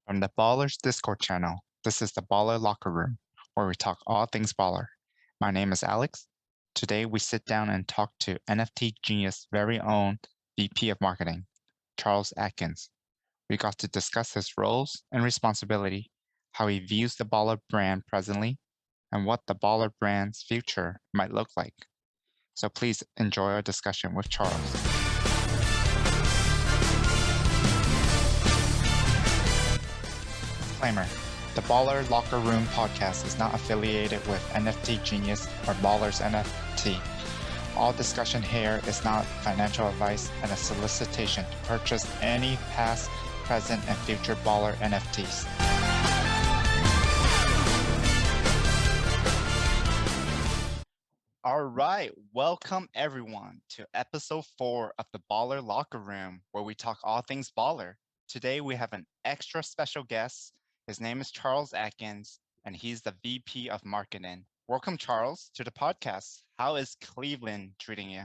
From the Ballerz Discord channel, this is the Baller Locker Room, where we talk all things baller. My name is Alex. Today we sit down and talk to NFT Genius' very own VP of Marketing, Charles Adkins. We got to discuss his roles and responsibility, how he views the Baller brand presently, and what the Baller brand's future might look like. So please enjoy our discussion with Charles. Disclaimer: the Baller Locker Room podcast is not affiliated with NFT Genius or Ballerz NFT. All discussion here is not financial advice and a solicitation to purchase any past, present, and future Baller NFTs. All right, welcome everyone to episode 4 of the Baller Locker Room, where we talk all things baller. Today we have an extra special guest. His name is Charles Adkins, and he's the VP of Marketing. Welcome, Charles, to the podcast. How is Cleveland treating you?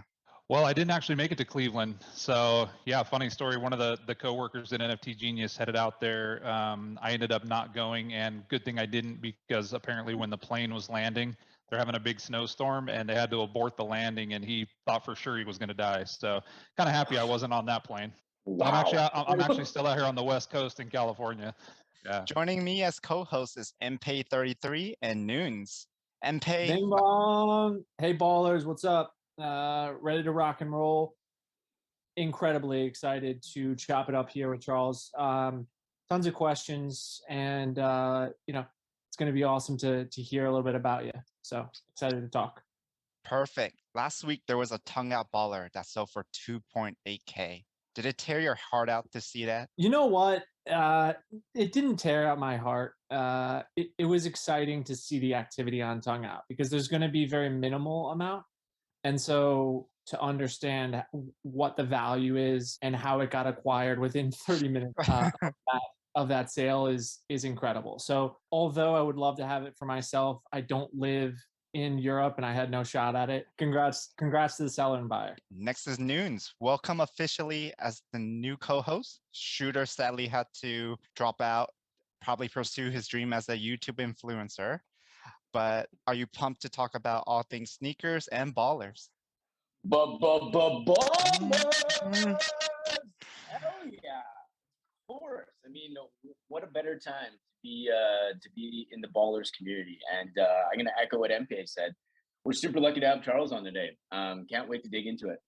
Well, I didn't actually make it to Cleveland. So yeah, funny story. One of the coworkers in NFT Genius headed out there. I ended up not going, and good thing I didn't, because apparently when the plane was landing, they're having a big snowstorm and they had to abort the landing, and he thought for sure he was going to die. So kind of happy I wasn't on that plane. Wow. So I'm actually still out here on the West Coast in California. Yeah. Joining me as co-host is MPay33 and Noons. MPay. Bing bong. Hey, ballers, what's up? Ready to rock and roll. Incredibly excited to chop it up here with Charles. Tons of questions, and it's going to be awesome to hear a little bit about you. So excited to talk. Perfect. Last week there was a tongue out baller that sold for 2.8K. Did it tear your heart out to see that? You know what? It didn't tear out my heart. It was exciting to see the activity on Tongue Out, because there's going to be very minimal amount. And so to understand what the value is and how it got acquired within 30 minutes of that sale is incredible. So although I would love to have it for myself, I don't live in Europe and I had no shot at it. Congrats to the seller and buyer. Next is Noons. Welcome officially as the new co-host. Shooter sadly had to drop out, probably pursue his dream as a YouTube influencer. But are you pumped to talk about all things sneakers and ballers? Ballers! Hell yeah! Of course. I mean, what a better time to be in the ballers community. And I'm gonna echo what MP said. We're super lucky to have Charles on today. Can't wait to dig into it.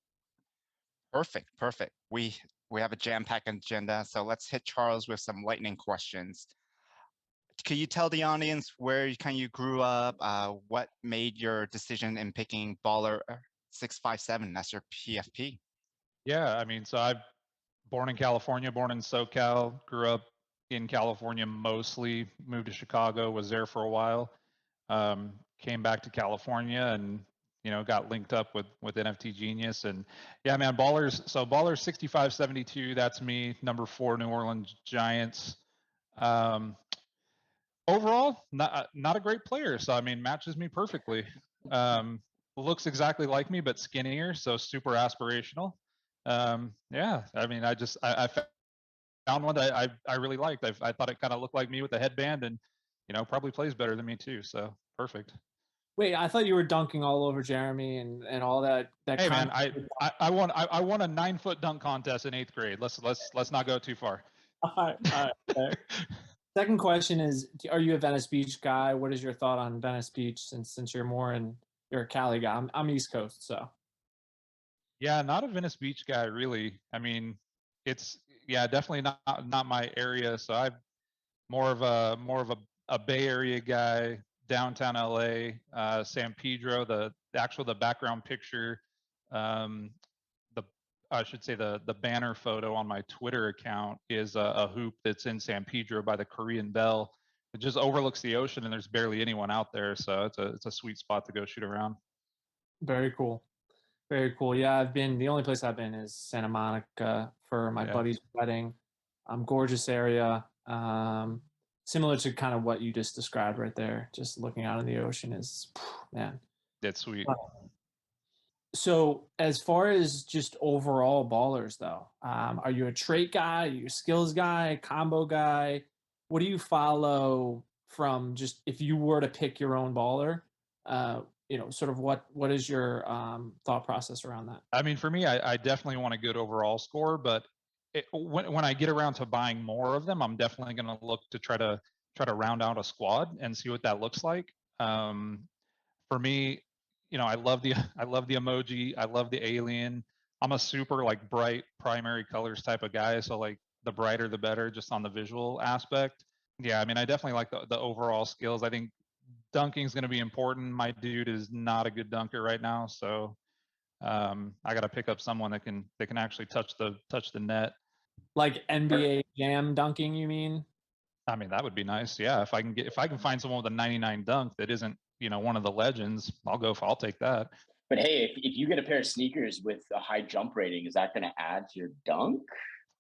Perfect. We have a jam-packed agenda, so let's hit Charles with some lightning questions. Could you tell the audience where you grew up? What made your decision in picking Baller 657 as your PFP? Yeah, I mean, so I'm born in California, born in SoCal, grew up in California mostly, moved to Chicago, was there for a while, came back to California and, got linked up with NFT Genius. And yeah, man, Ballerz 6572, that's me, number 4 New Orleans Giants. Overall, not a great player. So, I mean, matches me perfectly. Looks exactly like me, but skinnier, so super aspirational. Yeah, I mean, I found one that I really liked. I thought it kind of looked like me with the headband, and probably plays better than me too. So perfect. Wait, I thought you were dunking all over Jeremy and all that. Hey man, I won a 9-foot dunk contest in 8th grade. Let's not go too far. All right. Second question is: are you a Venice Beach guy? What is your thought on Venice Beach? Since you're a Cali guy. I'm East Coast, so. Yeah, not a Venice Beach guy, really. I mean, it's definitely not my area. So I'm more of a Bay Area guy, downtown LA, San Pedro. The background picture, I should say the banner photo on my Twitter account is a hoop that's in San Pedro by the Korean Bell. It just overlooks the ocean, and there's barely anyone out there, so it's a sweet spot to go shoot around. Very cool. Very cool. Yeah, the only place I've been is Santa Monica for my buddy's wedding. Gorgeous area. Similar to kind of what you just described right there. Just looking out in the ocean is, man. That's sweet. So as far as just overall ballers though, are you a trait guy? Are you a skills guy, combo guy? what do you follow from, just if you were to pick your own baller, sort of what is your thought process around that? I mean, for me, I definitely want a good overall score, but when I get around to buying more of them, I'm definitely going to look to try to round out a squad and see what that looks like. For me, I love the I love the emoji. I love the alien. I'm a super like bright primary colors type of guy, so like the brighter the better, just on the visual aspect. Yeah, I mean, I definitely like the overall skills. I think dunking is going to be important. My dude is not a good dunker right now, so I got to pick up someone that can actually touch the net. Like NBA Jam dunking, you mean? I mean, that would be nice. Yeah, if I can find someone with a 99 dunk that isn't one of the legends, I'll take that. But hey, if you get a pair of sneakers with a high jump rating, is that going to add to your dunk?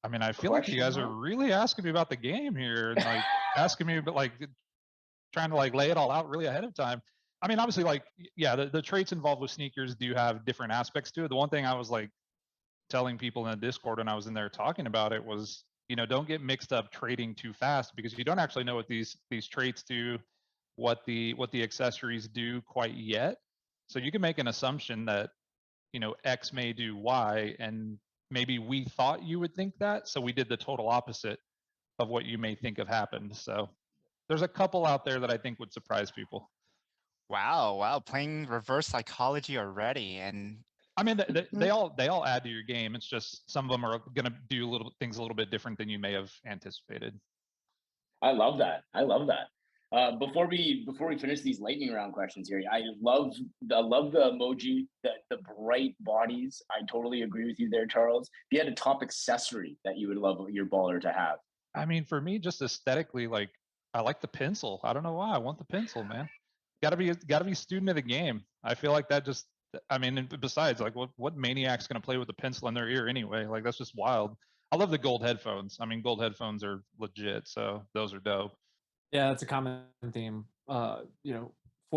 I mean, I feel like you guys are really asking me about the game here, and like asking me about like trying to like lay it all out really ahead of time. I mean, obviously, like, yeah, the traits involved with sneakers do have different aspects to it. The one thing I was like telling people in the Discord when I was in there talking about it was, don't get mixed up trading too fast, because you don't actually know what these traits do, what the accessories do quite yet. So you can make an assumption that, X may do Y, and maybe we thought you would think that, so we did the total opposite of what you may think have happened. So there's a couple out there that I think would surprise people. Wow, playing reverse psychology already. And I mean, they all add to your game. It's just some of them are going to do things a little bit different than you may have anticipated. I love that. I love that. Before we finish these lightning round questions here, I love the emoji, the bright bodies. I totally agree with you there, Charles. If you had a top accessory that you would love your baller to have, I mean, for me, just aesthetically, like, I like the pencil. I don't know why. I want the pencil, man. Got to be student of the game. I feel like that just. I mean, and besides, like, what maniac's going to play with a pencil in their ear anyway? Like, that's just wild. I love the gold headphones. I mean, gold headphones are legit, so those are dope. Yeah, that's a common theme. 4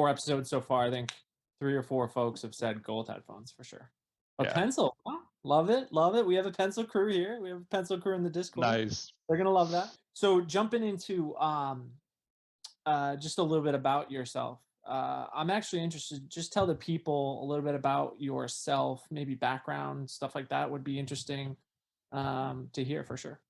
episodes so far, I think 3 or 4 folks have said gold headphones for sure. A Yeah. pencil, oh, love it, love it. We have a pencil crew here. We have a pencil crew in the Discord. Nice. They're gonna love that. So jumping into just a little bit about yourself. I'm actually interested. Just tell the people a little bit about yourself, maybe background, stuff like that would be interesting to hear for sure.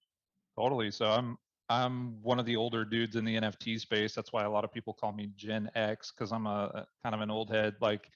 Totally. So I'm one of the older dudes in the NFT space. That's why a lot of people call me Gen X, because I'm a kind of an old head. Like,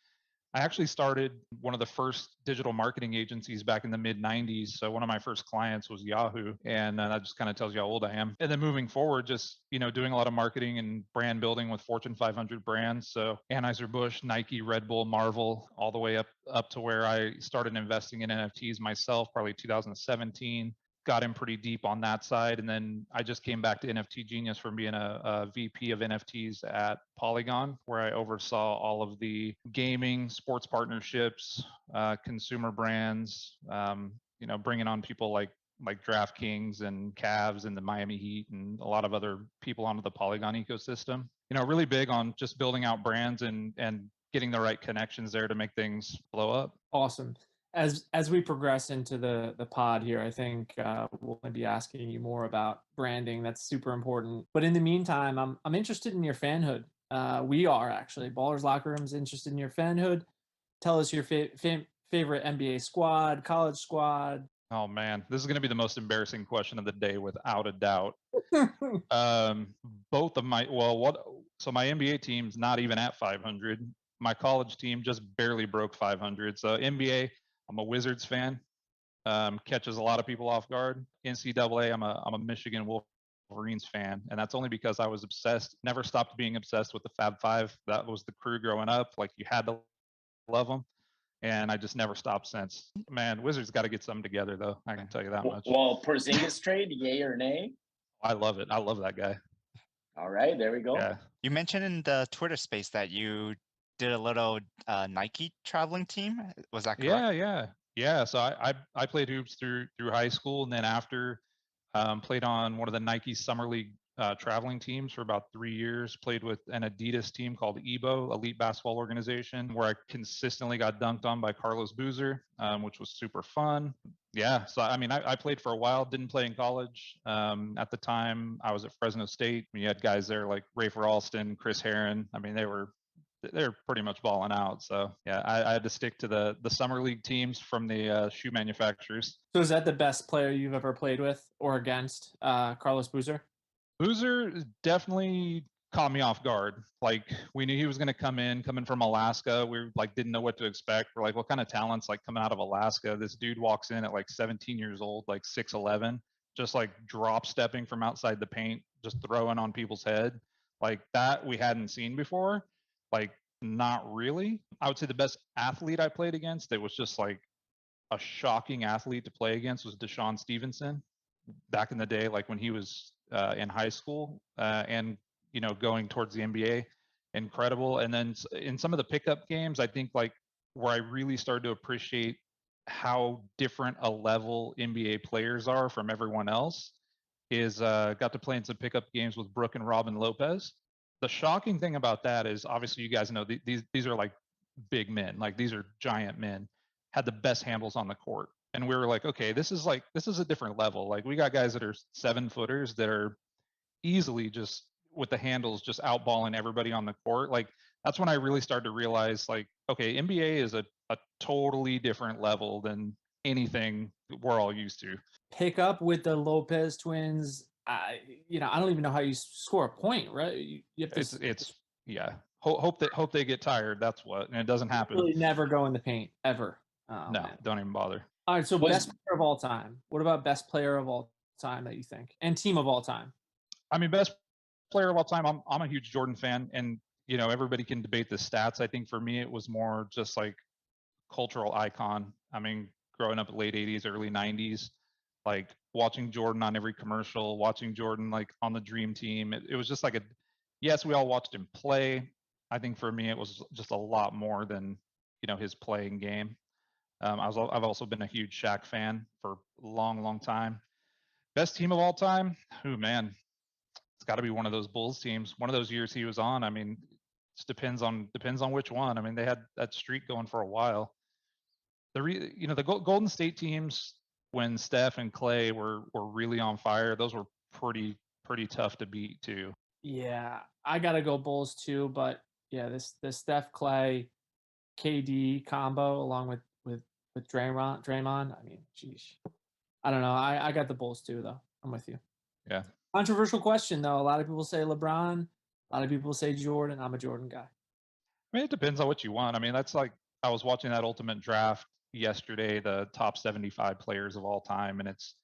I actually started one of the first digital marketing agencies back in the mid 90s. So one of my first clients was Yahoo. And that just kind of tells you how old I am. And then moving forward, just, doing a lot of marketing and brand building with Fortune 500 brands. So Anheuser-Busch, Nike, Red Bull, Marvel, all the way up to where I started investing in NFTs myself, probably 2017. Got in pretty deep on that side. And then I just came back to NFT Genius from being a VP of NFTs at Polygon, where I oversaw all of the gaming, sports partnerships, consumer brands, bringing on people like DraftKings and Cavs and the Miami Heat and a lot of other people onto the Polygon ecosystem. Really big on just building out brands and getting the right connections there to make things blow up. Awesome. As we progress into the pod here, I think we'll be asking you more about branding. That's super important. But in the meantime, I'm interested in your fanhood. We are actually. Ballerz Locker Room's interested in your fanhood. Tell us your favorite NBA squad, college squad. Oh man, this is going to be the most embarrassing question of the day, without a doubt. Both of my so my NBA team's not even at 500. My college team just barely broke 500. So NBA, I'm a Wizards fan. Catches a lot of people off guard. NCAA, I'm a Michigan Wolverines fan, and that's only because I was obsessed. Never stopped being obsessed with the Fab Five. That was the crew growing up. Like, you had to love them, and I just never stopped since. Man, Wizards got to get something together, though. I can tell you that much. Well, Porzingis trade, yay or nay? I love it. I love that guy. All right, there we go. Yeah. You mentioned in the Twitter space that you did a little Nike traveling team. Was that correct? Yeah. So I played hoops through high school, and then after played on one of the Nike Summer League traveling teams for about 3 years. Played with an Adidas team called EBO, Elite Basketball Organization, where I consistently got dunked on by Carlos Boozer, which was super fun. Yeah, so I mean, I played for a while. Didn't play in college. At the time, I was at Fresno State. You had guys there like Rafer Alston, Chris Herron. I mean, they're pretty much balling out. So yeah, I had to stick to the summer league teams from the shoe manufacturers. So is that the best player you've ever played with or against, Carlos Boozer? Boozer definitely caught me off guard. Like we knew he was going to coming from Alaska. We like didn't know what to expect. We're like, what kind of talent's like coming out of Alaska? This dude walks in at like 17 years old, like 6'11", just like drop stepping from outside the paint, just throwing on people's head. Like that we hadn't seen before. Like not really. I would say the best athlete I played against, it was just like a shocking athlete to play against, was Deshaun Stevenson back in the day, like when he was in high school and going towards the NBA. Incredible. And then in some of the pickup games, I think like where I really started to appreciate how different a level NBA players are from everyone else is got to play in some pickup games with Brooke and Robin Lopez. The shocking thing about that is obviously you guys know these are like big men, like these are giant men, had the best handles on the court. And we were like, okay, this is a different level. Like we got guys that are 7-footers that are easily just with the handles just outballing everybody on the court. Like that's when I really started to realize like, okay, NBA is a totally different level than anything we're all used to. Pick up with the Lopez twins. I don't even know how you score a point, right? You have to. It's yeah. Hope they get tired. That's what, and it doesn't happen. Really never go in the paint ever. Oh, no, man. Don't even bother. All right, so best player of all time. What about best player of all time that you think, and team of all time? I mean, best player of all time. I'm a huge Jordan fan, and everybody can debate the stats. I think for me, it was more just like cultural icon. I mean, growing up late 80s, early 90s, like watching Jordan on every commercial, watching Jordan like on the Dream Team. It was just like yes, we all watched him play. I think for me, it was just a lot more than his playing game. I've also been a huge Shaq fan for a long time. Best team of all time? Oh man, it's got to be one of those Bulls teams. One of those years he was on. I mean, it depends on which one. I mean, they had that streak going for a while. The Golden State teams when Steph and Clay were really on fire, those were pretty tough to beat too. Yeah, I gotta go Bulls too, but yeah, this Steph, Clay, KD combo along with Draymond. I mean, geez, I don't know. I got the Bulls too, though. I'm with you. Yeah. Controversial question though. A lot of people say LeBron. A lot of people say Jordan. I'm a Jordan guy. I mean, it depends on what you want. I mean, that's like I was watching that Ultimate Draft yesterday, the top 75 players of all time, and it's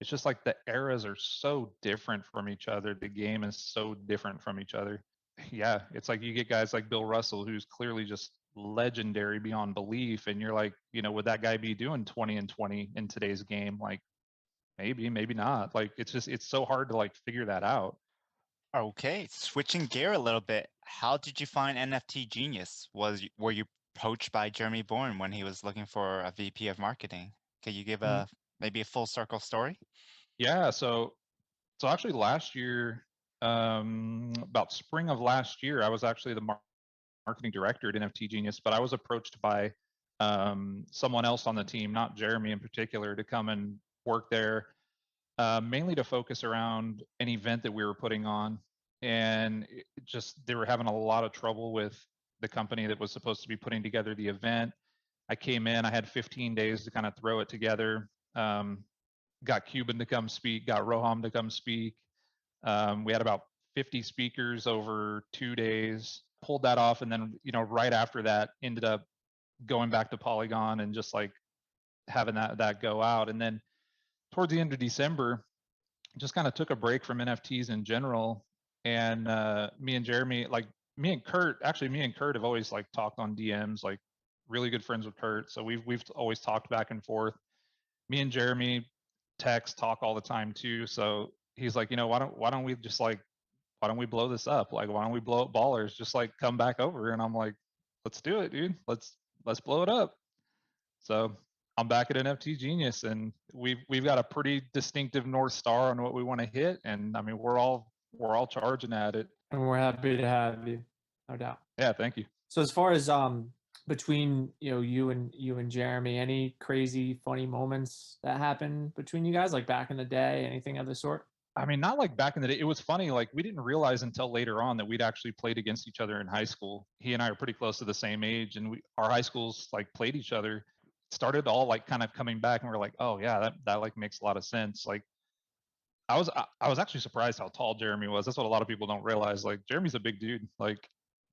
just like the eras are so different from each other. The game is so different from each other. Yeah, it's like you get guys like Bill Russell, who's clearly just legendary beyond belief, and you're like, would that guy be doing 20 and 20 in today's game? Like, maybe not. Like, it's so hard to like figure that out. Okay, switching gear a little bit. How did you find NFT Genius? Were you approached by Jeremy Bourne when he was looking for a VP of marketing? Can you give maybe a full circle story? Yeah, so actually last year, about spring of last year, I was actually the marketing director at NFT Genius, but I was approached by someone else on the team, not Jeremy in particular, to come and work there, mainly to focus around an event that we were putting on. And they were having a lot of trouble with the company that was supposed to be putting together the event. I came in, I had 15 days to kind of throw it together. Got Cuban to come speak, got Roham to come speak. We had about 50 speakers over 2 days, pulled that off. And then, right after that ended up going back to Polygon and just like having that go out. And then towards the end of December, just kind of took a break from NFTs in general. And me and Jeremy, like me and Kurt have always like talked on DMs, like really good friends with Kurt. So we've always talked back and forth. Me and Jeremy talk all the time too. So he's like, why don't we blow this up? Like, why don't we blow up Ballerz? Just like come back over. And I'm like, let's do it, dude. Let's blow it up. So I'm back at NFT Genius, and we've got a pretty distinctive North Star on what we want to hit. And I mean, we're all we're all charging at it. And we're happy to have you, no doubt. Yeah, thank you. So as far as between you and Jeremy, any crazy funny moments that happened between you guys, like back in the day, anything of the sort? I mean, not like back in the day. It was funny. Like we didn't realize until later on that we'd actually played against each other in high school. He and I are pretty close to the same age, and our high schools like played each other. Started all like kind of coming back, and we're like, oh yeah, that like makes a lot of sense. Like I was actually surprised how tall Jeremy was. That's what a lot of people don't realize. Like Jeremy's a big dude. Like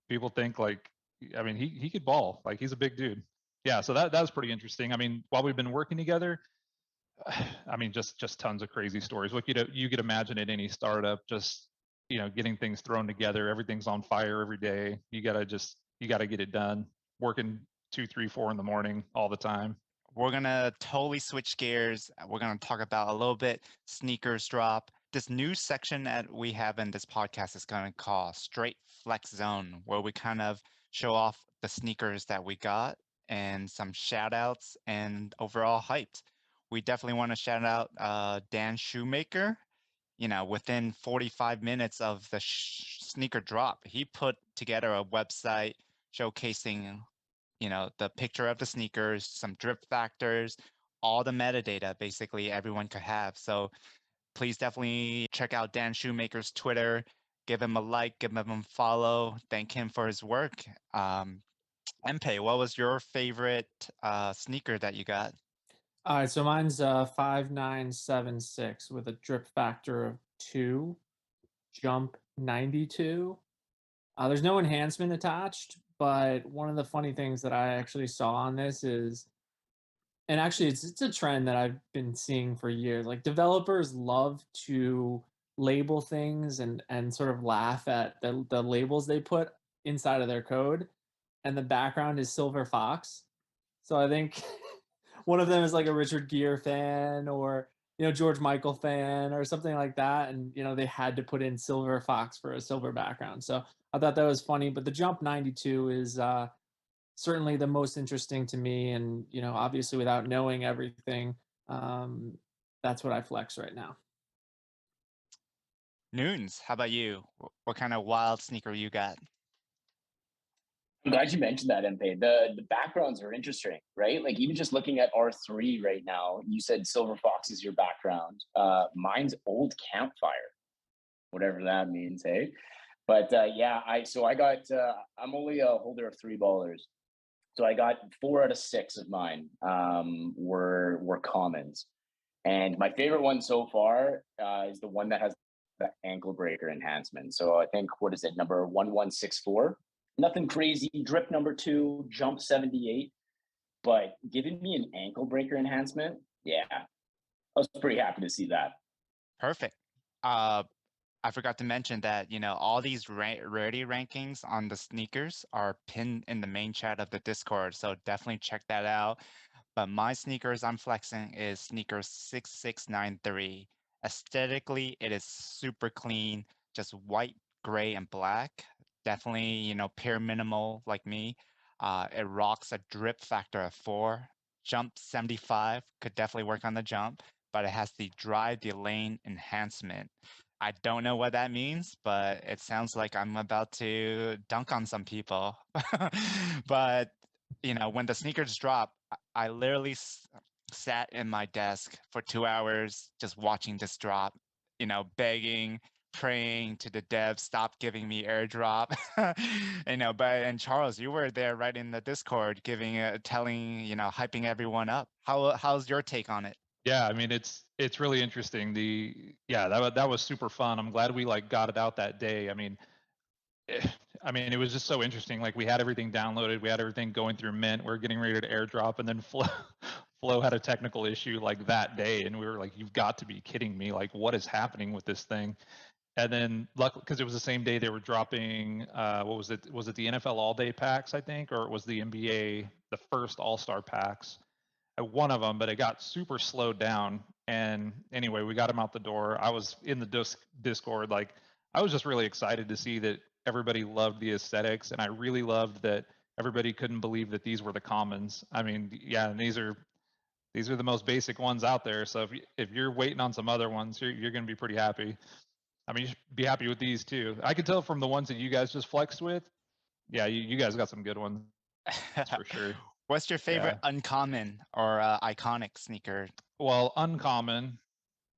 people think like, I mean, he could ball. Like he's a big dude. Yeah, so that was pretty interesting. I mean, while we've been working together, I mean, just tons of crazy stories. What you could imagine at any startup, just getting things thrown together. Everything's on fire every day. You gotta get it done. Working 2, 3, 4 in the morning all the time. We're gonna totally switch gears. We're gonna talk about a little bit sneakers drop. This new section that we have in this podcast is gonna call Straight Flex Zone, where we kind of show off the sneakers that we got and some shout outs and overall hypes. We definitely want to shout out Dan Shoemaker. Within 45 minutes of the sneaker drop, he put together a website showcasing the picture of the sneakers, some drip factors, all the metadata basically everyone could have. So please definitely check out Dan Shoemaker's Twitter, give him a like, give him a follow, thank him for his work. Mpe, what was your favorite sneaker that you got? All right, so mine's 5976 with a drip factor of 2, jump 92. There's no enhancement attached, but one of the funny things that I actually saw on this is, and actually it's a trend that I've been seeing for years. Like developers love to label things and sort of laugh at the labels they put inside of their code, and the background is Silver Fox. So I think one of them is like a Richard Gere fan or George Michael fan or something like that, and they had to put in Silver Fox for a silver background. So I thought that was funny. But the Jump 92 is certainly the most interesting to me, and obviously without knowing everything, that's what I flex right now. Noons, how about you? What kind of wild sneaker you got? I'm glad you mentioned that, MP. The backgrounds are interesting, right? Like even just looking at R3 right now, you said Silver Fox is your background. Mine's Old Campfire, whatever that means, hey. But yeah, I got I'm only a holder of 3 ballers, so I got 4 out of 6 of mine were commons, and my favorite one so far is the one that has the ankle breaker enhancement. So I think what is it, number 1164. Nothing crazy. Drip number 2, jump 78, but giving me an ankle breaker enhancement, yeah, I was pretty happy to see that. Perfect. I forgot to mention that all these rarity rankings on the sneakers are pinned in the main chat of the Discord, so definitely check that out. But my sneakers I'm flexing is sneakers 6693. Aesthetically, it is super clean, just white, gray, and black. Definitely, pure minimal like me. It rocks a drip factor of 4. Jump 75 could definitely work on the jump, but it has the drive the lane enhancement. I don't know what that means, but it sounds like I'm about to dunk on some people. But when the sneakers drop, I literally sat in my desk for 2 hours just watching this drop, begging, praying to the devs, stop giving me airdrop. And Charles, you were there right in the Discord telling, hyping everyone up. How's your take on it? Yeah, I mean it's really interesting. That was super fun. I'm glad we like got it out that day. I mean, it was just so interesting. Like we had everything downloaded, we had everything going through Mint. We are getting ready to airdrop, and then Flow had a technical issue like that day, and we were like, "You've got to be kidding me! Like, what is happening with this thing?" And then, luckily, because it was the same day they were dropping, what was it? Was it the NFL All Day packs, I think, or it was the NBA, the first All Star packs? One of them, but it got super slowed down. And anyway, we got him out the door. I was in the Discord, like I was just really excited to see that everybody loved the aesthetics, and I really loved that everybody couldn't believe that these were the commons. I mean, yeah, and these are the most basic ones out there. So if you're waiting on some other ones, you're going to be pretty happy. I mean, you should be happy with these too. I could tell from the ones that you guys just flexed with. Yeah, you guys got some good ones. That's for sure. What's your favorite uncommon or iconic sneaker? Well, uncommon.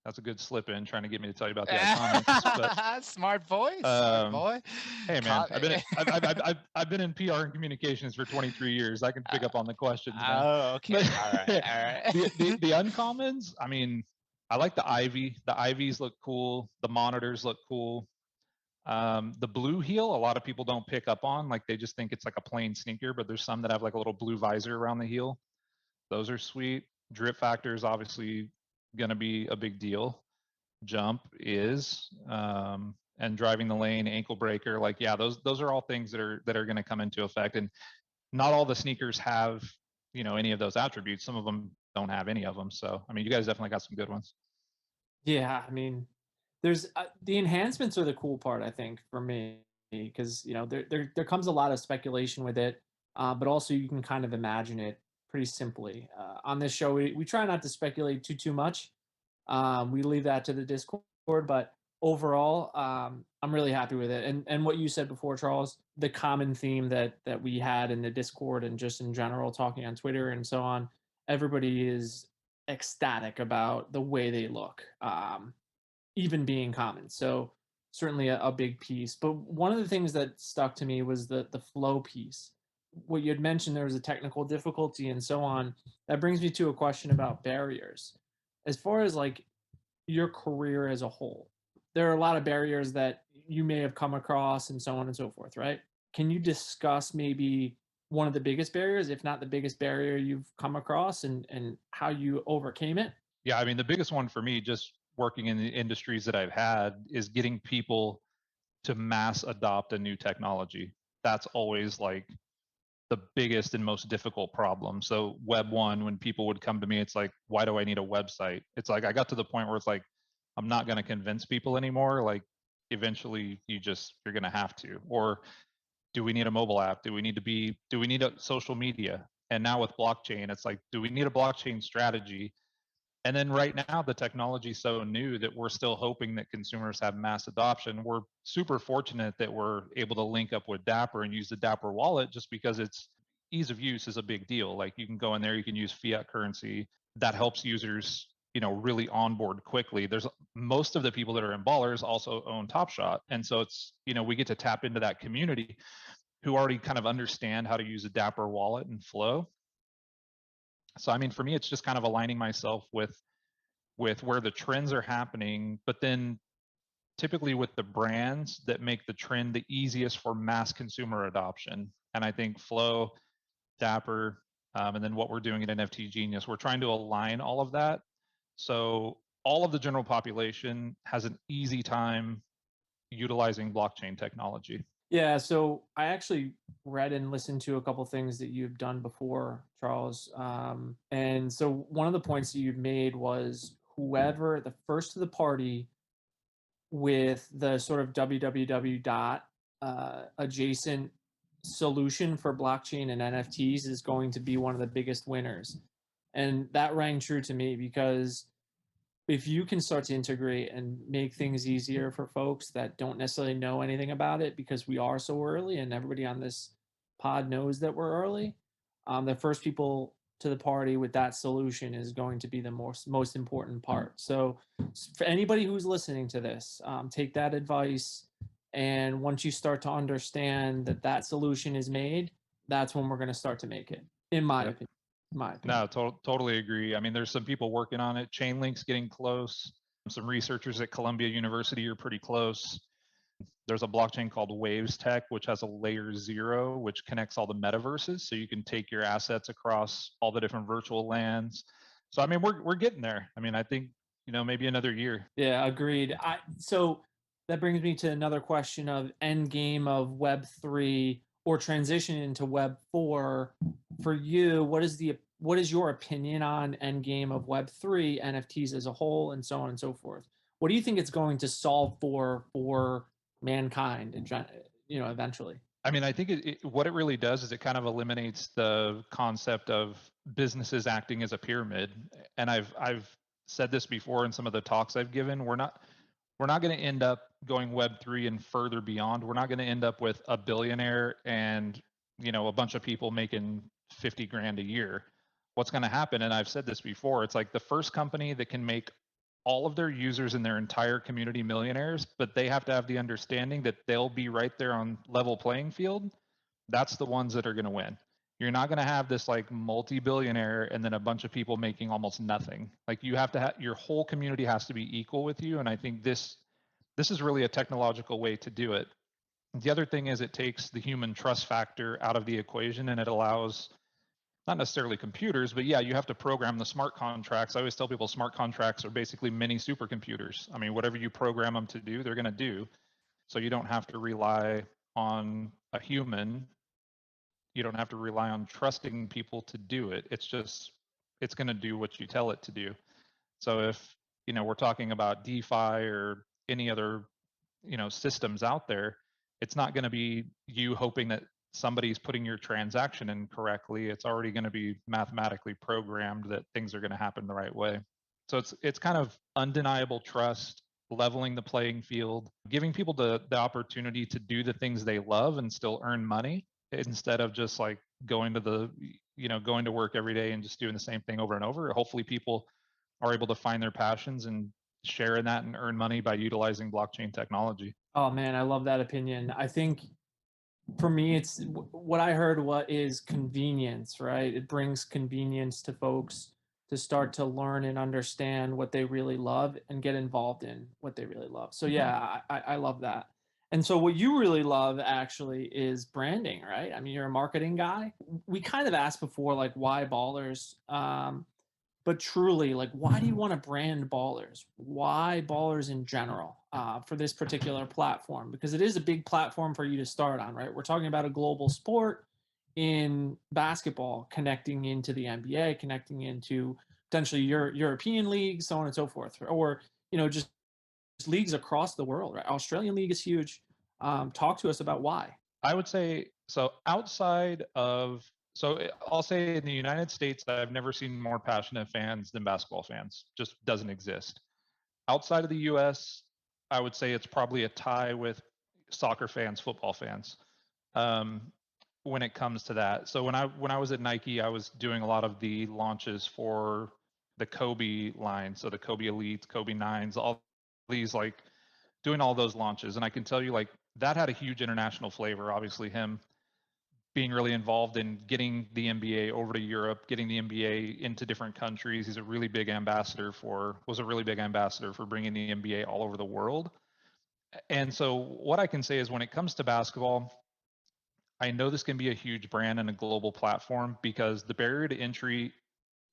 That's a good slip in, trying to get me to tell you about the iconics. But smart boy, smart boy. Hey man, I've been in PR and communications for 23 years. I can pick up on the questions, man. Oh, okay. All right. The uncommons. I mean, I like the Ivy. The Ivies look cool. The monitors look cool. The blue heel, a lot of people don't pick up on. Like they just think it's like a plain sneaker, but there's some that have like a little blue visor around the heel. Those are sweet. Drip factor is obviously going to be a big deal. Jump is, and driving the lane, ankle breaker, like yeah, those are all things that are going to come into effect. And not all the sneakers have, you know, any of those attributes. Some of them don't have any of them. So I mean, you guys definitely got some good ones. Yeah, I mean, there's the enhancements are the cool part, I think, for me, because you know there comes a lot of speculation with it, but also you can kind of imagine it pretty simply. On this show, we try not to speculate too much. We leave that to the Discord, but overall, I'm really happy with it. And what you said before, Charles, the common theme that we had in the Discord and just in general talking on Twitter and so on, everybody is ecstatic about the way they look, even being common. So certainly a big piece. But one of the things that stuck to me was the flow piece. What you had mentioned, there was a technical difficulty and so on. That brings me to a question about barriers. As far as like your career as a whole, there are a lot of barriers that you may have come across and so on and so forth, right? Can you discuss maybe one of the biggest barriers, if not the biggest barrier you've come across, and how you overcame it? Yeah, I mean, the biggest one for me, just working in the industries that I've had, is getting people to mass adopt a new technology. That's always like the biggest and most difficult problem. So Web 1, when people would come to me, it's like, why do I need a website? It's like I got to the point where it's like, I'm not going to convince people anymore. Like eventually you're going to have to. Or do we need a mobile app? Do we need a social media? And now with blockchain, it's like, do we need a blockchain strategy? And then right now, the technology is so new that we're still hoping that consumers have mass adoption. We're super fortunate that we're able to link up with Dapper and use the Dapper wallet, just because it's ease of use is a big deal. Like you can go in there, you can use fiat currency. That helps users, you know, really onboard quickly. There's most of the people that are in Ballerz also own Top Shot. And so it's, you know, we get to tap into that community who already kind of understand how to use a Dapper wallet and flow. So, I mean, for me, it's just kind of aligning myself with where the trends are happening, but then typically with the brands that make the trend the easiest for mass consumer adoption. And I think Flow, Dapper, and then what we're doing at NFT Genius, we're trying to align all of that. So all of the general population has an easy time utilizing blockchain technology. Yeah, so I actually read and listened to a couple things that you've done before, Charles. And so one of the points that you'd made was whoever the first to the party with the sort of www dot adjacent solution for blockchain and NFTs is going to be one of the biggest winners. And that rang true to me because if you can start to integrate and make things easier for folks that don't necessarily know anything about it, because we are so early and everybody on this pod knows that we're early, the first people to the party with that solution is going to be the most important part. So for anybody who's listening to this, take that advice, and once you start to understand that that solution is made, that's when we're going to start to make it, in my opinion. No, totally agree. I mean, there's some people working on it. Chainlink's getting close. Some researchers at Columbia University are pretty close. There's a blockchain called Waves Tech, which has a layer 0, which connects all the metaverses. So you can take your assets across all the different virtual lands. So, I mean, we're getting there. I mean, I think, you know, maybe another year. Yeah, agreed. So that brings me to another question of end game of Web3 or transition into Web4. For you, what is your opinion on end game of Web3, NFTs as a whole, and so on and so forth? What do you think it's going to solve for mankind, and you know, eventually? I mean, I think what it really does is it kind of eliminates the concept of businesses acting as a pyramid. And I've said this before in some of the talks I've given. we're not going to end up going Web3 and further beyond. We're not going to end up with a billionaire and, you know, a bunch of people making 50 grand a year. What's going to happen, and I've said this before, it's like the first company that can make all of their users in their entire community millionaires, but they have to have the understanding that they'll be right there on level playing field. That's the ones that are going to win. You're not going to have this like multi-billionaire and then a bunch of people making almost nothing. Like you have to have, your whole community has to be equal with you. And I think this is really a technological way to do it. The other thing is it takes the human trust factor out of the equation, and it allows not necessarily computers, but yeah, you have to program the smart contracts. I always tell people smart contracts are basically mini supercomputers. I mean, whatever you program them to do, they're going to do. So you don't have to rely on a human. You don't have to rely on trusting people to do it. It's just, it's going to do what you tell it to do. So if, you know, we're talking about DeFi or any other, you know, systems out there, it's not going to be you hoping that somebody's putting your transaction in correctly. It's already going to be mathematically programmed that things are going to happen the right way. So it's kind of undeniable trust, leveling the playing field, giving people the opportunity to do the things they love and still earn money, instead of just like going to the, you know, going to work every day and just doing the same thing over and over. Hopefully people are able to find their passions and share in that and earn money by utilizing blockchain technology. Oh man, I love that opinion. I think for me, it's what I heard. What is convenience, right? It brings convenience to folks to start to learn and understand what they really love and get involved in what they really love. So yeah, I love that. And so what you really love actually is branding, right? I mean, you're a marketing guy. We kind of asked before, like, why Ballerz? But truly, like, why do you want to brand Ballerz? Why Ballerz in general for this particular platform? Because it is a big platform for you to start on, right? We're talking about a global sport in basketball, connecting into the NBA, connecting into potentially your European leagues, so on and so forth, or you know, just leagues across the world, right? Australian league is huge. Talk to us about why. I would say, so outside of, I'll say in the United States, I've never seen more passionate fans than basketball fans. Just doesn't exist. Outside of the US, I would say it's probably a tie with soccer fans, football fans, when it comes to that. So when I was at Nike, I was doing a lot of the launches for the Kobe line. So the Kobe Elites, Kobe Nines, all these, like doing all those launches. And I can tell you, like, that had a huge international flavor. Obviously him being really involved in getting the NBA over to Europe, getting the NBA into different countries. He's a really big ambassador was a really big ambassador for bringing the NBA all over the world. And so what I can say is when it comes to basketball, I know this can be a huge brand and a global platform because the barrier to entry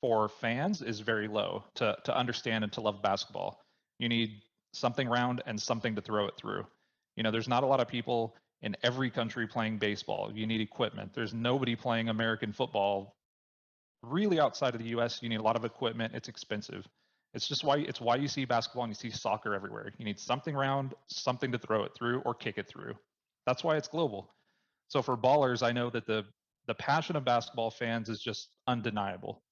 for fans is very low to understand and to love basketball. You need something round and something to throw it through. You know, there's not a lot of people in every country playing baseball. You need equipment. There's nobody playing American football really outside of the US. You need a lot of equipment. It's expensive. It's why you see basketball and you see soccer everywhere. You need something round, something to throw it through or kick it through. That's why it's global. So for Ballerz, I know that the passion of basketball fans is just undeniable.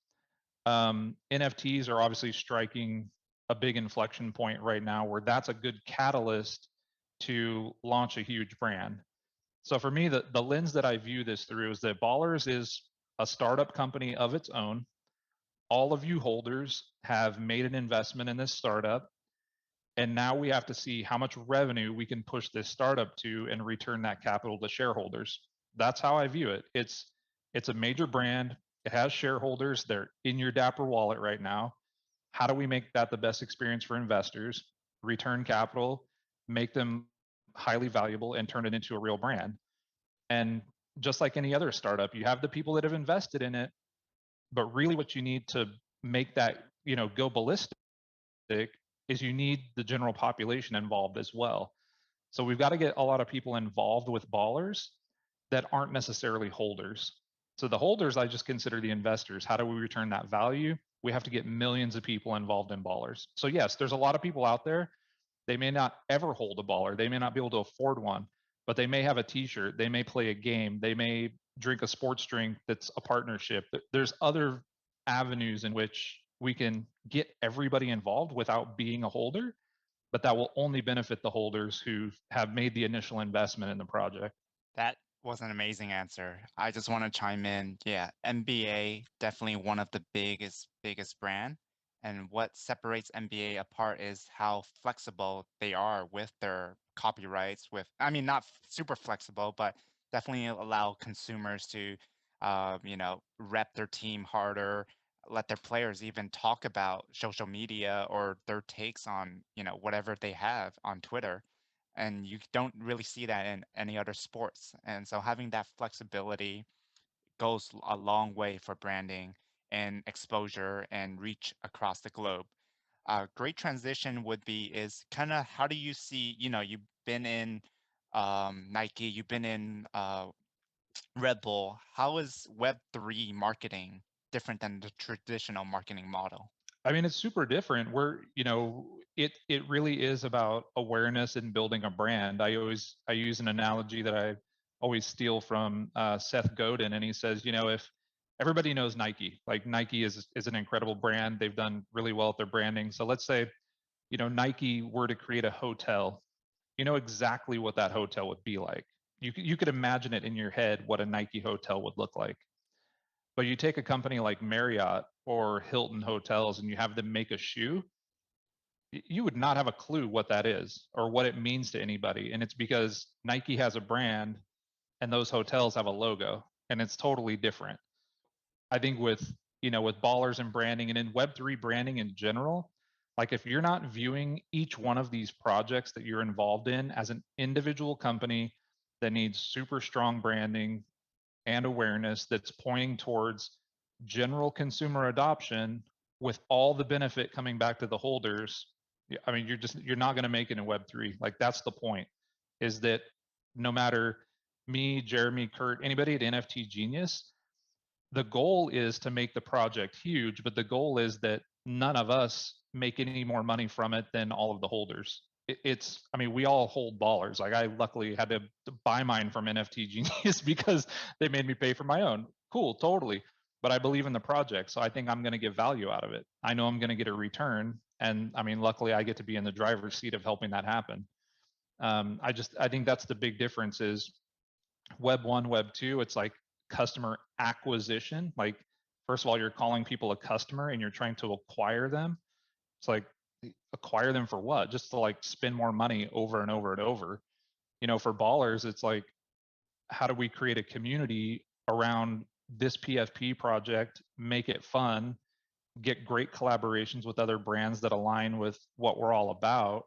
NFTs are obviously striking a big inflection point right now where that's a good catalyst to launch a huge brand. So for me, the lens that I view this through is that Ballerz is a startup company of its own. All of you holders have made an investment in this startup. And now we have to see how much revenue we can push this startup to and return that capital to shareholders. That's how I view it. It's a major brand. It has shareholders. They're in your Dapper wallet right now. How do we make that the best experience for investors? Return capital, make them highly valuable, and turn it into a real brand. And just like any other startup, you have the people that have invested in it, but really what you need to make that, you know, go ballistic is you need the general population involved as well. So we've got to get a lot of people involved with Ballerz that aren't necessarily holders. So the holders, I just consider the investors. How do we return that value? We have to get millions of people involved in Ballerz. So yes, there's a lot of people out there. They may not ever hold a baller. They may not be able to afford one, but they may have a t-shirt. They may play a game. They may drink a sports drink that's a partnership. There's other avenues in which we can get everybody involved without being a holder but that will only benefit the holders who have made the initial investment in the project. That was an amazing answer. I just want to chime in. Yeah, NBA definitely one of the biggest brand. And what separates NBA apart is how flexible they are with their copyrights. I mean, not super flexible, but definitely allow consumers to, rep their team harder, let their players even talk about social media or their takes on, whatever they have on Twitter, and you don't really see that in any other sports. And so having that flexibility goes a long way for branding and exposure and reach across the globe. A great transition would be is kind of how do you see, you've been in Nike, you've been in Red Bull. How is Web3 marketing different than the traditional marketing model? I mean, it's super different. It really is about awareness and building a brand. I use an analogy that I always steal from Seth Godin, and he says, if everybody knows Nike, like Nike is an incredible brand, they've done really well at their branding. So let's say, Nike were to create a hotel, you know exactly what that hotel would be like. You could imagine it in your head what a Nike hotel would look like. But you take a company like Marriott or Hilton Hotels and you have them make a shoe, you would not have a clue what that is or what it means to anybody. And it's because Nike has a brand and those hotels have a logo, and it's totally different. I think with Ballerz and branding and in Web3 branding in general, like if you're not viewing each one of these projects that you're involved in as an individual company that needs super strong branding and awareness that's pointing towards general consumer adoption with all the benefit coming back to the holders, I mean, you're not going to make it in Web3. Like that's the point, is that no matter me, Jeremy, Kurt, anybody at NFT Genius, the goal is to make the project huge, but the goal is that none of us make any more money from it than all of the holders. I mean, we all hold Ballerz. Like I luckily had to buy mine from NFT Genius because they made me pay for my own. Cool, totally. But I believe in the project, so I think I'm going to get value out of it. I know I'm going to get a return, and I mean, luckily I get to be in the driver's seat of helping that happen. I think that's the big difference is Web 1, Web 2, it's like customer acquisition. Like, first of all, you're calling people a customer and you're trying to acquire them. It's like, acquire them for what? Just to like spend more money over and over and over. For Ballerz, it's like, how do we create a community around this PFP project, make it fun, get great collaborations with other brands that align with what we're all about,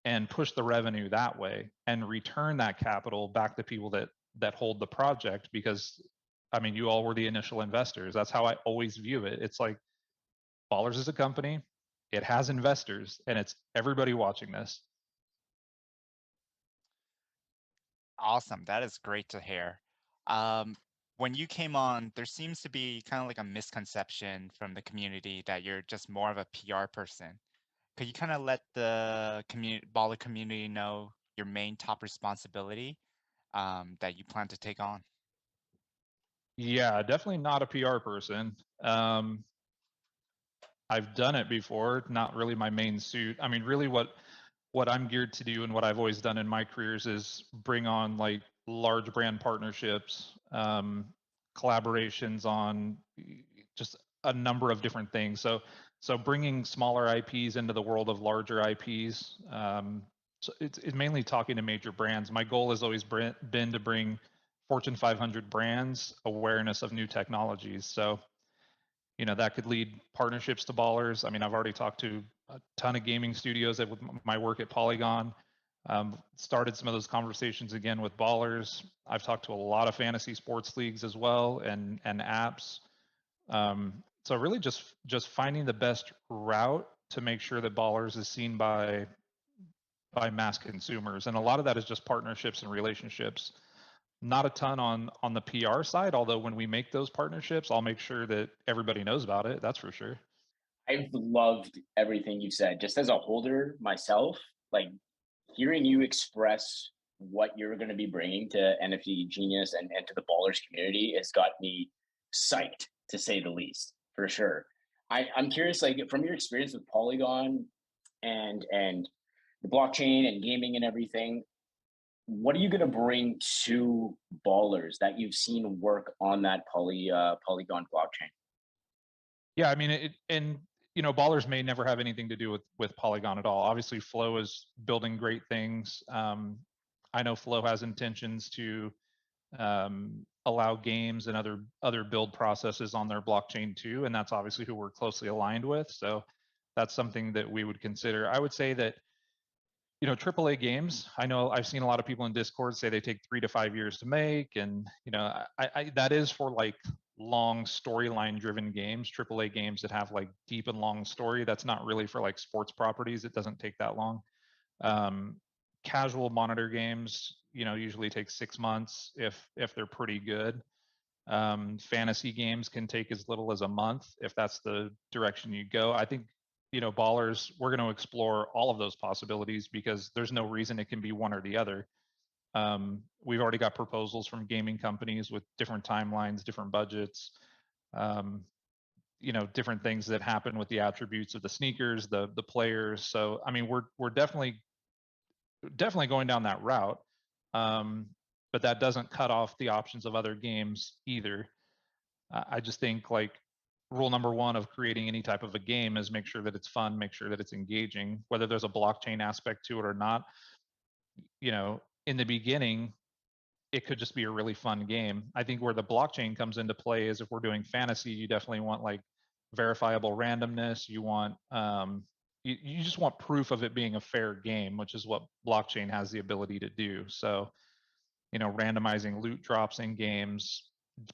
and push the revenue that way and return that capital back to people that hold the project, because I mean, you all were the initial investors. That's how I always view it. It's like Ballerz is a company, it has investors, and it's everybody watching this. Awesome. That is great to hear. When you came on, there seems to be kind of like a misconception from the community that you're just more of a PR person. Could you kind of let the baller community know your main top responsibility that you plan to take on? Yeah, definitely not a PR person. I've done it before, not really my main suit. I mean, really what I'm geared to do and what I've always done in my careers is bring on like large brand partnerships, collaborations on just a number of different things. So bringing smaller IPs into the world of larger IPs. So it's mainly talking to major brands. My goal has always been to bring Fortune 500 brands awareness of new technologies. So that could lead partnerships to Ballerz. I mean, I've already talked to a ton of gaming studios with my work at Polygon. Started some of those conversations again with Ballerz. I've talked to a lot of fantasy sports leagues as well and apps. So really just finding the best route to make sure that Ballerz is seen by mass consumers, and a lot of that is just partnerships and relationships. Not a ton on the PR side, although when we make those partnerships, I'll make sure that everybody knows about it. That's for sure. I've loved everything you've said. Just as a holder myself, like hearing you express what you're going to be bringing to NFT Genius and to the Ballerz community has got me psyched, to say the least, for sure. I'm curious, like from your experience with Polygon and the blockchain and gaming and everything. What are you going to bring to Ballerz that you've seen work on that Polygon blockchain? Yeah, I mean, Ballerz may never have anything to do with Polygon at all. Obviously, Flow is building great things. I know Flow has intentions to allow games and other build processes on their blockchain too, and that's obviously who we're closely aligned with. So that's something that we would consider. I would say that AAA games, I know I've seen a lot of people in Discord say they take 3 to 5 years to make, and I that is for like long storyline driven games, AAA games that have like deep and long story. That's not really for like sports properties. It doesn't take that long. Casual monitor games, usually take 6 months if they're pretty good. Fantasy games can take as little as a month if that's the direction you go. I think Ballerz, we're going to explore all of those possibilities because there's no reason it can be one or the other. We've already got proposals from gaming companies with different timelines, different budgets, different things that happen with the attributes of the sneakers, the players. So I mean, we're definitely going down that route, but that doesn't cut off the options of other games either. I just think like rule number one of creating any type of a game is make sure that it's fun, make sure that it's engaging, whether there's a blockchain aspect to it or not. In the beginning, it could just be a really fun game. I think where the blockchain comes into play is if we're doing fantasy, you definitely want like verifiable randomness. You want you just want proof of it being a fair game, which is what blockchain has the ability to do. So, randomizing loot drops in games,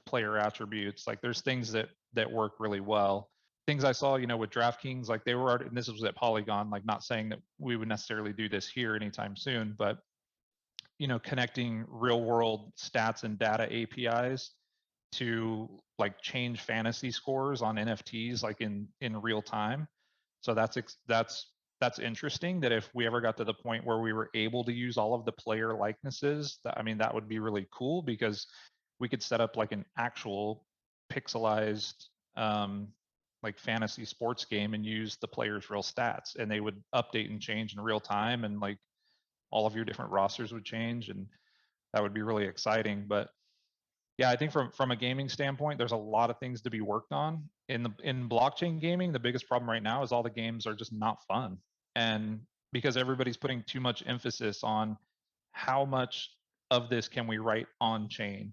player attributes, like there's things that work really well. Things I saw, with DraftKings, like they were already, and this was at Polygon, like not saying that we would necessarily do this here anytime soon, but connecting real world stats and data APIs to like change fantasy scores on NFTs like in real time. So that's interesting, that if we ever got to the point where we were able to use all of the player likenesses, that would be really cool, because we could set up like an actual pixelized like fantasy sports game and use the players' real stats, and they would update and change in real time, and like all of your different rosters would change, and that would be really exciting. But yeah, I think from a gaming standpoint, there's a lot of things to be worked on. In blockchain gaming, the biggest problem right now is all the games are just not fun. And because everybody's putting too much emphasis on how much of this can we write on chain.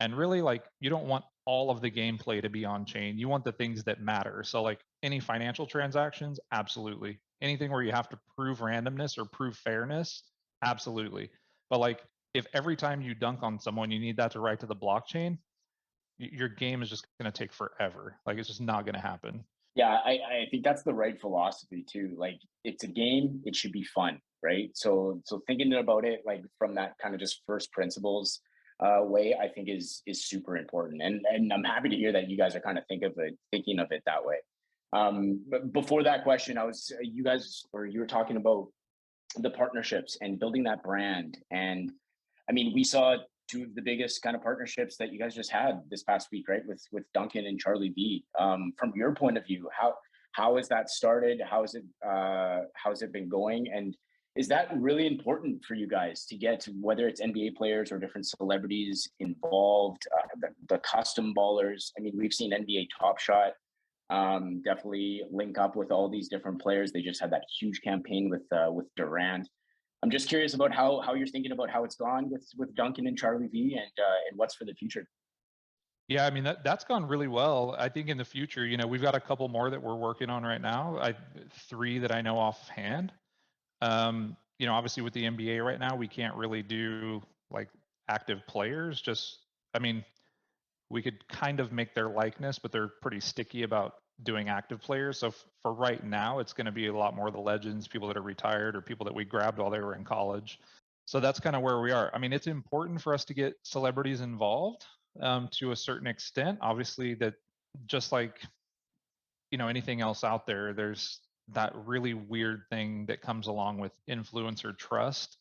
And really, like, you don't want all of the gameplay to be on chain. You want the things that matter. So like any financial transactions, absolutely. Anything where you have to prove randomness or prove fairness, absolutely. But like if every time you dunk on someone, you need that to write to the blockchain, your game is just going to take forever. Like it's just not going to happen. Yeah, I think that's the right philosophy too. Like it's a game, it should be fun, right? So thinking about it like from that kind of just first principles way, I think is super important. And I'm happy to hear that you guys are kind of thinking of it that way. But before that question, you were talking about the partnerships and building that brand. And I mean, we saw two of the biggest kind of partnerships that you guys just had this past week, right? With Duncan and Charlie V. From your point of view, how has that started? How's it been going? And is that really important for you guys to get to, whether it's NBA players or different celebrities involved, the custom ballers? I mean, we've seen NBA Top Shot definitely link up with all these different players. They just had that huge campaign with Durant. I'm just curious about how you're thinking about how it's gone with Duncan and Charlie V, and what's for the future. Yeah, I mean that's gone really well. I think in the future, we've got a couple more that we're working on right now. 3 that I know offhand. Obviously with the NBA right now, we can't really do like active players. We could kind of make their likeness, but they're pretty sticky about doing active players. So for right now, it's going to be a lot more of the legends, people that are retired or people that we grabbed while they were in college. So that's kind of where we are. I mean, it's important for us to get celebrities involved to a certain extent. Obviously, that just like anything else out there, there's that really weird thing that comes along with influencer trust.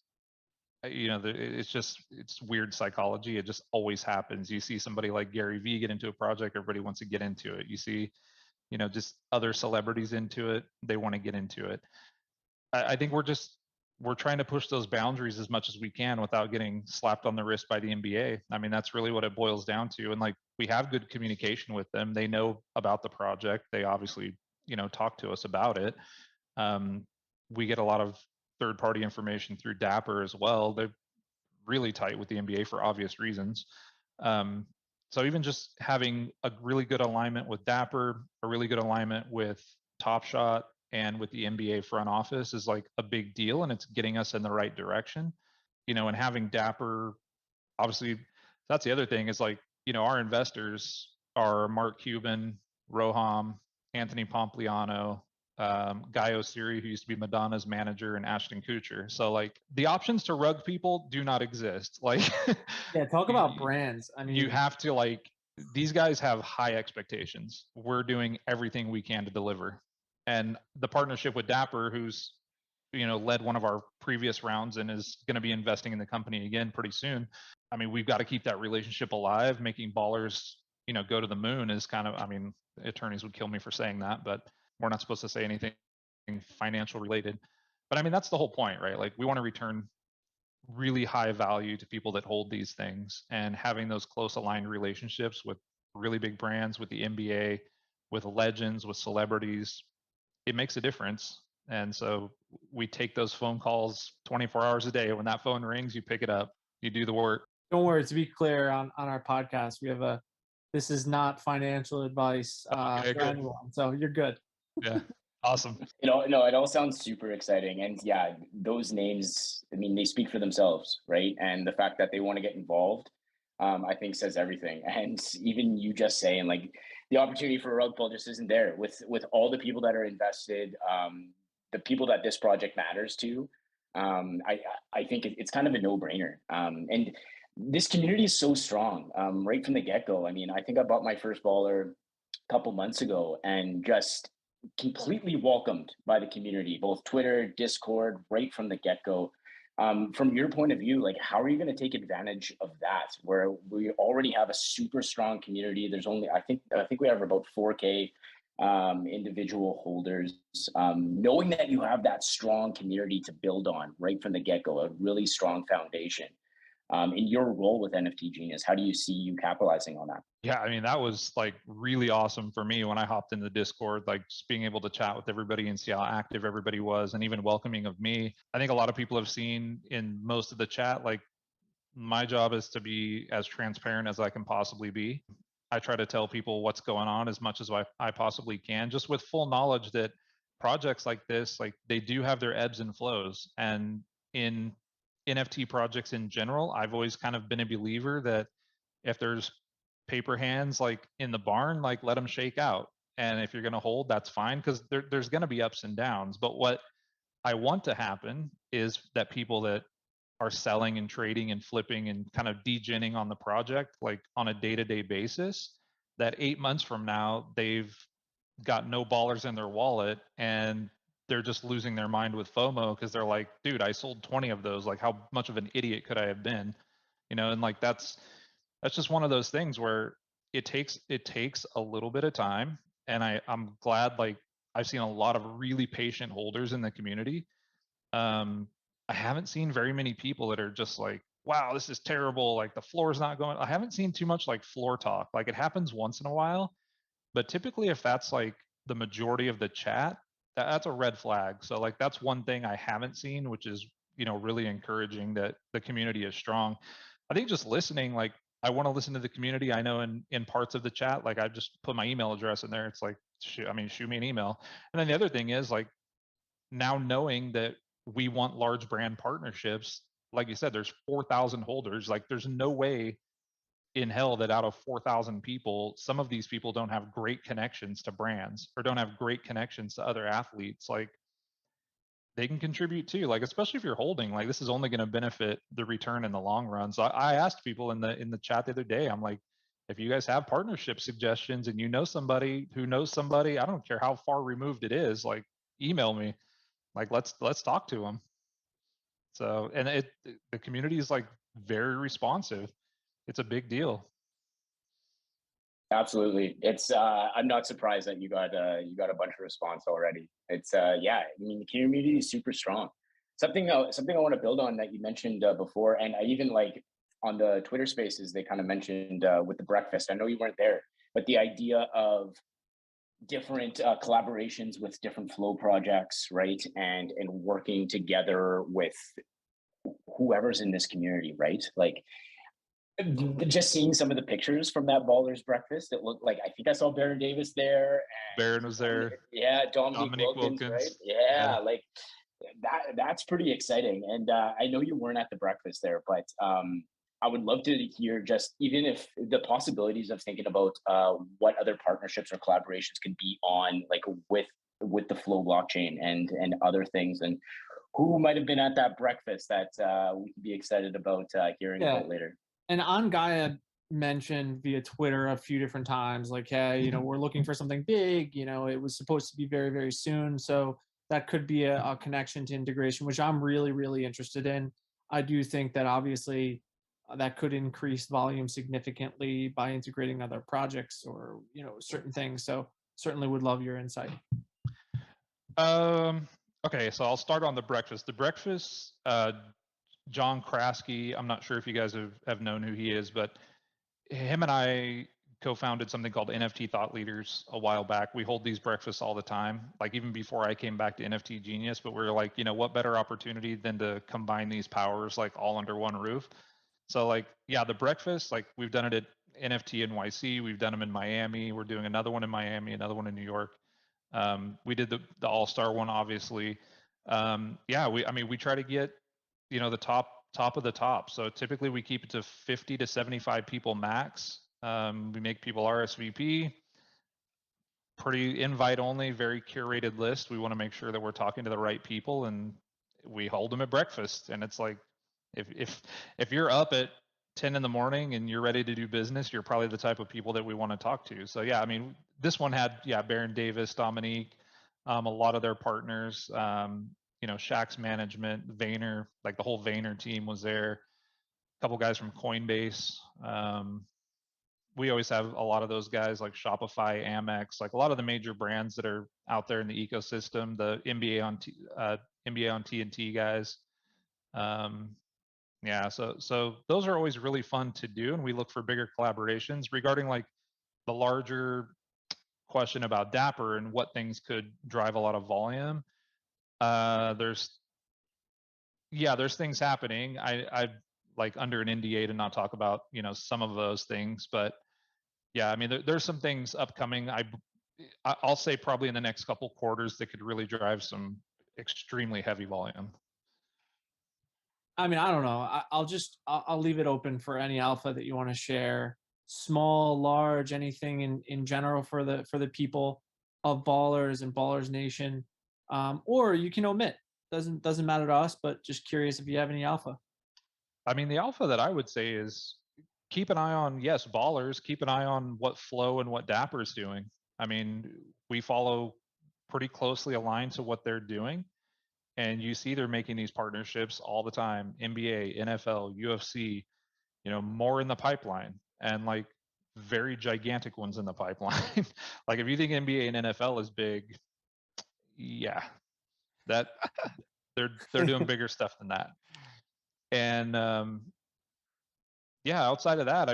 It's weird psychology. It just always happens. You see somebody like Gary Vee get into a project, everybody wants to get into it. You see, just other celebrities into it, they want to get into it. I think we're just we're trying to push those boundaries as much as we can without getting slapped on the wrist by the NBA. I mean, that's really what it boils down to. And like, we have good communication with them. They know about the project. They obviously, talk to us about it. We get a lot of third-party information through Dapper as well. They're really tight with the NBA for obvious reasons. So even just having a really good alignment with Dapper, a really good alignment with Top Shot, and with the NBA front office is like a big deal, and it's getting us in the right direction. And having Dapper, obviously, that's the other thing is like, our investors are Mark Cuban, Roham, Anthony Pompliano, Guy Osiri, who used to be Madonna's manager, and Ashton Kutcher. So like the options to rug people do not exist. Like, Yeah, talk about brands. I mean, you have to like, these guys have high expectations. We're doing everything we can to deliver. And the partnership with Dapper, who's led one of our previous rounds and is going to be investing in the company again pretty soon. I mean, we've got to keep that relationship alive. Making Ballerz, go to the moon is kind of, I mean, attorneys would kill me for saying that, but we're not supposed to say anything financial related. But I mean, that's the whole point, right? Like, we want to return really high value to people that hold these things, and having those close aligned relationships with really big brands, with the NBA, with legends, with celebrities, it makes a difference. And so we take those phone calls 24 hours a day. When that phone rings, you pick it up, you do the work. Don't worry, to be clear, on our podcast, we have this is not financial advice Okay, for good. anyone. So you're good. Yeah. Awesome. No, it all sounds super exciting. And yeah, those names, I mean, they speak for themselves, right? And the fact that they want to get involved, I think says everything. And even you just saying like the opportunity for a rug pull just isn't there with all the people that are invested, the people that this project matters to. I think it's kind of a no-brainer. And this community is so strong right from the get-go. I mean, I think I bought my first baller a couple months ago and just completely welcomed by the community, both Twitter, Discord, right from the get-go. From your point of view, like, how are you going to take advantage of that, where we already have a super strong community? There's only, I think we have about 4K individual holders. Knowing that you have that strong community to build on right from the get-go, a really strong foundation. In your role with NFT Genius, how do you see you capitalizing on that? Yeah, I mean, that was like really awesome for me when I hopped in the Discord, like just being able to chat with everybody and see how active everybody was, and even welcoming of me. I think a lot of people have seen in most of the chat, like, my job is to be as transparent as I can possibly be. I try to tell people what's going on as much as I possibly can, just with full knowledge that projects like this, like, they do have their ebbs and flows. And in NFT projects in general, I've always kind of been a believer that if there's paper hands like in the barn, like, let them shake out. And if you're going to hold, that's fine, because there's going to be ups and downs. But what I want to happen is that people that are selling and trading and flipping and kind of degenning on the project, like on a day-to-day basis, that 8 months from now, they've got no ballers in their wallet and they're just losing their mind with FOMO because they're like, dude, I sold 20 of those. Like, how much of an idiot could I have been? And like, that's just one of those things where it takes a little bit of time. And I'm glad, like, I've seen a lot of really patient holders in the community. I haven't seen very many people that are just like, wow, this is terrible, like the floor's not going. I haven't seen too much like floor talk. Like, it happens once in a while, but typically if that's like the majority of the chat, that's a red flag. So like, that's one thing I haven't seen, which is, really encouraging that the community is strong. I think just listening, like, I want to listen to the community. I know in parts of the chat, like, I just put my email address in there. It's like, shoot me an email. And then the other thing is, like, now knowing that we want large brand partnerships, like you said, there's 4,000 holders. Like, there's no way in hell that out of 4,000 people, some of these people don't have great connections to brands or don't have great connections to other athletes. Like, they can contribute too. Like, especially if you're holding, like, this is only going to benefit the return in the long run. So I asked people in the chat the other day, I'm like, if you guys have partnership suggestions and you know somebody who knows somebody, I don't care how far removed it is, like, email me. Like, let's talk to them. So, and the community is like very responsive. It's a big deal. Absolutely. It's I'm not surprised that you got a bunch of response already. It's yeah, I mean, the community is super strong. something I want to build on that you mentioned before, and I even like on the Twitter Spaces they kind of mentioned with the breakfast. I know you weren't there, but the idea of different collaborations with different flow projects, right, and working together with whoever's in this community, right? Like just seeing some of the pictures from that Ballerz breakfast, it looked like I think I saw Baron Davis there. Baron was there. Yeah, Dominique Dominique Wilkins, right? Wilkins. Yeah, like that's pretty exciting. And I know you weren't at the breakfast there, but I would love to hear just even if the possibilities of thinking about what other partnerships or collaborations could be on like with the Flow blockchain and other things, and who might have been at that breakfast that we could be excited about hearing Yeah. about later. And Angaya mentioned via Twitter a few different times, like, hey, we're looking for something big. It was supposed to be very, very soon. So that could be a connection to integration, which I'm really, really interested in. I do think that obviously that could increase volume significantly by integrating other projects or, certain things. So certainly would love your insight. Okay, so I'll start on the breakfast. The breakfast, John Kraske, I'm not sure if you guys have known who he is, but him and I co-founded something called NFT Thought Leaders a while back. We hold these breakfasts all the time, like even before I came back to NFT Genius, but we're like, what better opportunity than to combine these powers like all under one roof. So like, yeah, the breakfast, like we've done it at NFT NYC, we've done them in Miami, we're doing another one in Miami, another one in New York. We did the All-Star one, obviously. Yeah, we try to get, the top of the top. So typically we keep it to 50 to 75 people max. We make people RSVP, pretty invite only, very curated list. We want to make sure that we're talking to the right people, and we hold them at breakfast. And it's like, if you're up at 10 in the morning and you're ready to do business, you're probably the type of people that we want to talk to. So yeah, this one had, Baron Davis, Dominique, a lot of their partners, Shaq's management, Vayner, like the whole Vayner team was there. A couple guys from Coinbase. We always have a lot of those guys like Shopify, Amex, like a lot of the major brands that are out there in the ecosystem, the NBA on TNT guys. Yeah, so those are always really fun to do, and we look for bigger collaborations. Regarding like the larger question about Dapper and what things could drive a lot of volume, there's things happening. I like under an NDA to not talk about some of those things, but yeah, there's some things upcoming. I'll say probably in the next couple quarters that could really drive some extremely heavy volume. I don't know. I'll leave it open for any alpha that you want to share. Small, large, anything in general for the people of Ballerz and Ballerz Nation, or you can omit. Doesn't matter to us. But just curious if you have any alpha. The alpha that I would say is keep an eye on Ballerz. Keep an eye on what Flow and what Dapper's doing. We follow pretty closely aligned to what they're doing. And you see they're making these partnerships all the time. NBA, NFL, UFC, more in the pipeline, and like very gigantic ones in the pipeline. Like if you think NBA and NFL is big, yeah, that they're doing bigger stuff than that. And yeah, outside of that,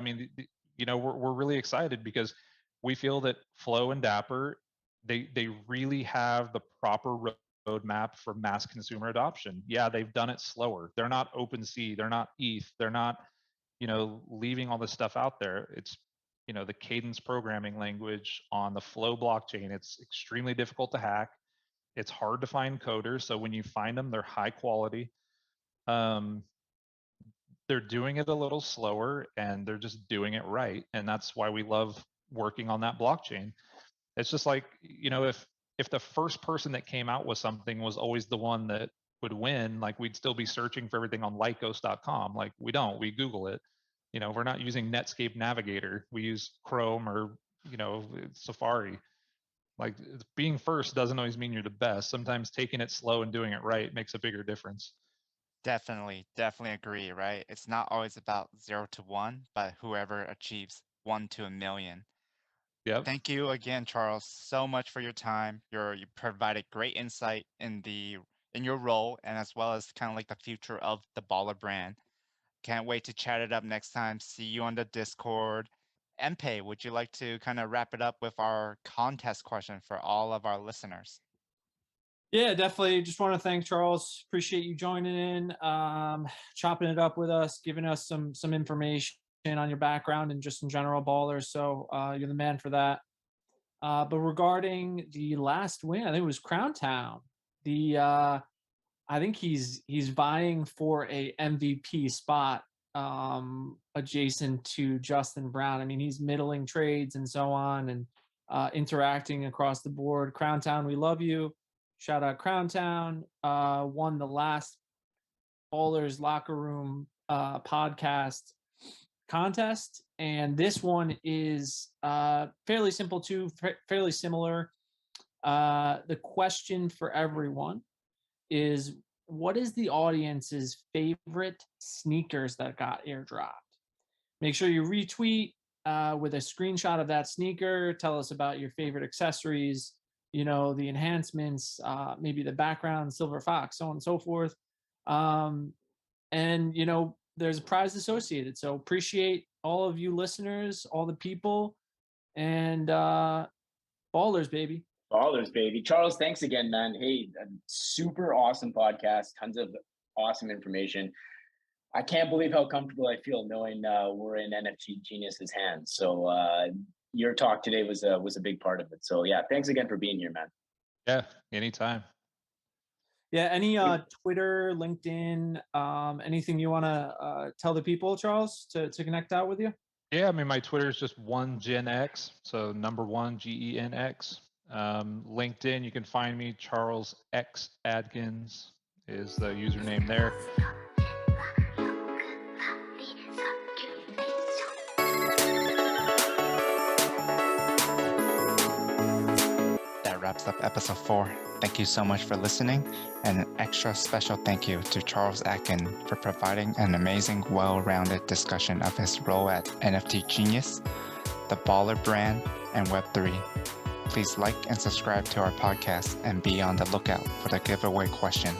we're really excited because we feel that Flow and Dapper, they really have the proper roadmap for mass consumer adoption. Yeah, they've done it slower. They're not OpenSea, they're not ETH, they're not, leaving all this stuff out there. It's, the Cadence programming language on the Flow blockchain. It's extremely difficult to hack. It's hard to find coders. So when you find them, they're high quality. They're doing it a little slower, and they're just doing it right. And that's why we love working on that blockchain. It's just like, if the first person that came out with something was always the one that would win, like we'd still be searching for everything on lycos.com. Like we Google it. We're not using Netscape Navigator. We use Chrome or, Safari. Like being first doesn't always mean you're the best. Sometimes taking it slow and doing it right makes a bigger difference. Definitely agree, right? It's not always about 0 to 1, but whoever achieves 1 to a million. Yep. Thank you again, Charles, so much for your time. You provided great insight in the in your role and as well as kind of like the future of the Baller brand. Can't wait to chat it up next time. See you on the Discord. MPay, would you like to kind of wrap it up with our contest question for all of our listeners? Yeah, definitely. Just want to thank Charles. Appreciate you joining in, chopping it up with us, giving us some information on your background and just in general Ballers. So you're the man for that. But regarding the last win, I think it was Crown Town. I think he's vying for a MVP spot adjacent to Justin Brown. I mean, he's middling trades and so on, and interacting across the board. Crown Town, we love you. Shout out Crown Town. Won the last Ballerz Locker Room podcast contest, and this one is fairly simple too, fairly similar. The question for everyone is, what is the audience's favorite sneakers that got airdropped? Make sure you retweet with a screenshot of that sneaker. Tell us about your favorite accessories, you know, the enhancements, maybe the background, silver fox, so on and so forth. And, you know, there's a prize associated. So appreciate all of you listeners, all the people, and Ballers, baby. Ballers, baby. Charles, thanks again, man. Hey, a super awesome podcast. Tons of awesome information. I can't believe how comfortable I feel knowing we're in NFT Genius's hands. So your talk today was a big part of it. So yeah, thanks again for being here, man. Yeah, anytime. Yeah, any Twitter, LinkedIn, anything you want to tell the people, Charles, to connect out with you? Yeah, I mean, my Twitter is just 1GenX, so number 1 GENX. LinkedIn, you can find me, Charles X Adkins is the username there. That wraps up episode 4. Thank you so much for listening, and an extra special thank you to Charles Atkin for providing an amazing, well-rounded discussion of his role at NFT Genius, the Baller brand, and Web3. Please like and subscribe to our podcast and be on the lookout for the giveaway question.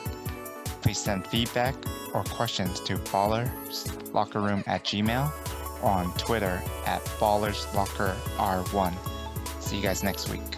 Please send feedback or questions to ballerslockerroom@gmail.com or on Twitter @ballerslockerr1. See you guys next week.